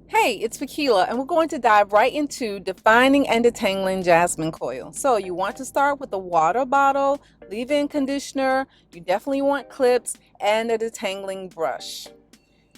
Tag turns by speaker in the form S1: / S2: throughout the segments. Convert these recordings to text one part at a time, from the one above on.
S1: Hey, it's Fakila, and we're going to dive right into defining and detangling jasmine coil. So you want to start with a water bottle, leave-in conditioner, you definitely want clips, and a detangling brush.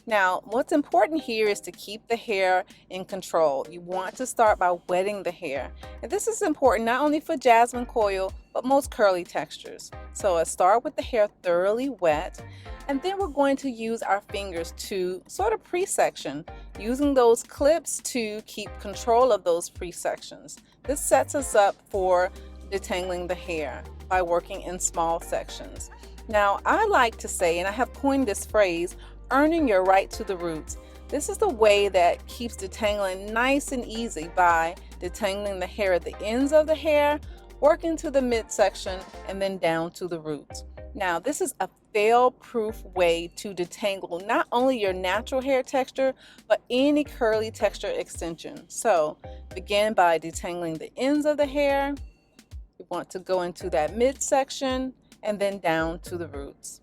S1: Now, what's important here is to keep the hair in control. You want to start by wetting the hair. And this is important not only for jasmine coil, but most curly textures. So let's start with the hair thoroughly wet, and then we're going to use our fingers to sort of pre-section, using those clips to keep control of those pre-sections. This sets us up for detangling the hair by working in small sections. Now, I like to say, and I have coined this phrase, earning your right to the roots. This is the way that keeps detangling nice and easy by detangling the hair at the ends of the hair, working to the midsection, and then down to the roots. Now, this is a fail-proof way to detangle not only your natural hair texture, but any curly texture extension. So, begin by detangling the ends of the hair. You want to go into that midsection and then down to the roots.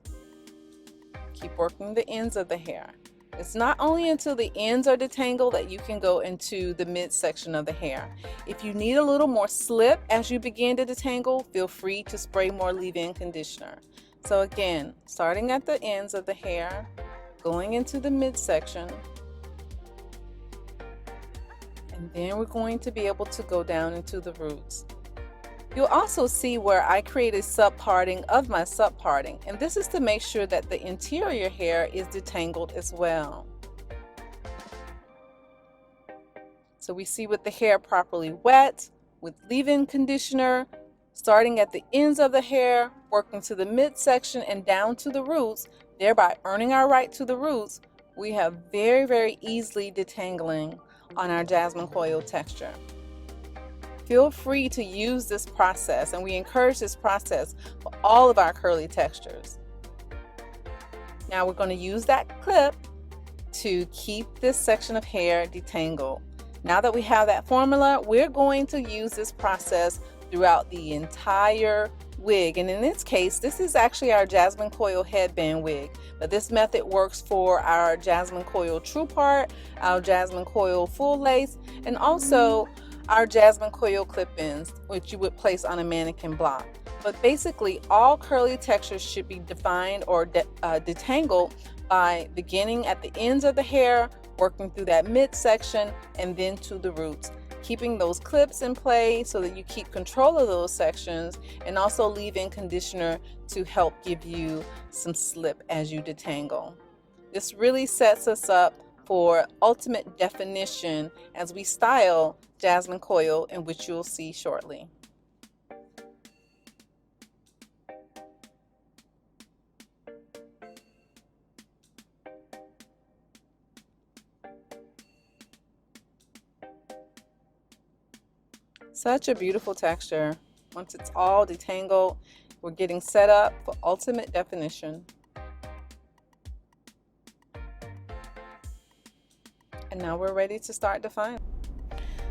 S1: Keep working the ends of the hair. It's not only until the ends are detangled that you can go into the midsection of the hair. If you need a little more slip as you begin to detangle, feel free to spray more leave-in conditioner. So again, starting at the ends of the hair, going into the midsection, and then we're going to be able to go down into the roots. You'll also see where I create a sub-parting of my sub-parting, and this is to make sure that the interior hair is detangled as well. So we see with the hair properly wet, with leave-in conditioner, starting at the ends of the hair, working to the midsection and down to the roots, thereby earning our right to the roots, we have very easily detangling on our jasmine coil texture. Feel free to use this process, and we encourage this process for all of our curly textures. Now we're going to use that clip to keep this section of hair detangled. Now that we have that formula, we're going to use this process throughout the entire wig. And in this case, this is actually our jasmine coil headband wig, but this method works for our jasmine coil true part, our jasmine coil full lace, and also our jasmine coil clip-ins, which you would place on a mannequin block. But basically, all curly textures should be defined or detangled by beginning at the ends of the hair, working through that midsection, and then to the roots. Keeping those clips in play so that you keep control of those sections, and also leave-in conditioner to help give you some slip as you detangle. This really sets us up for ultimate definition as we style jasmine coil, in which you'll see shortly. Such a beautiful texture. Once it's all detangled, we're getting set up for ultimate definition. And now we're ready to start defining.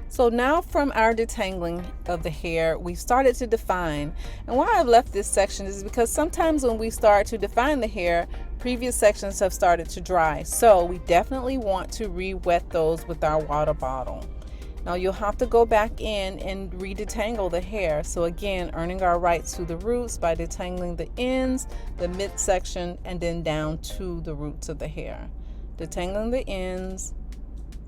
S1: So now from our detangling of the hair, we started to define. And why I've left this section is because sometimes when we start to define the hair, previous sections have started to dry. So we definitely want to re-wet those with our water bottle. Now you'll have to go back in and re-detangle the hair. So again, earning our rights to the roots by detangling the ends, the midsection, and then down to the roots of the hair. Detangling the ends,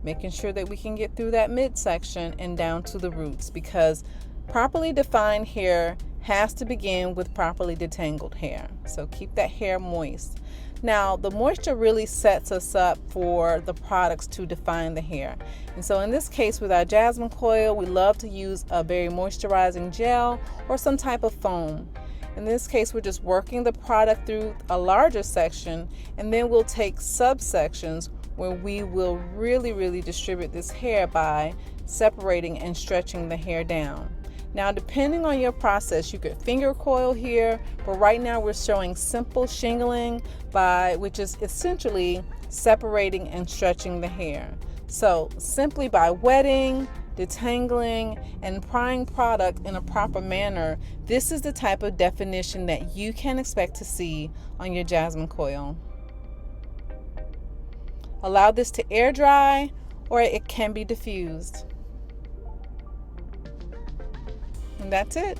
S1: making sure that we can get through that midsection and down to the roots, because properly defined hair has to begin with properly detangled hair. So keep that hair moist. Now, the moisture really sets us up for the products to define the hair. And so in this case with our jasmine coil, we love to use a very moisturizing gel or some type of foam. In this case, we're just working the product through a larger section, and then we'll take subsections where we will really distribute this hair by separating and stretching the hair down. Now, depending on your process, you could finger coil here, but right now we're showing simple shingling, which is essentially separating and stretching the hair. So simply by wetting, detangling, and applying product in a proper manner, this is the type of definition that you can expect to see on your jasmine coil. Allow this to air dry or it can be diffused. And that's it.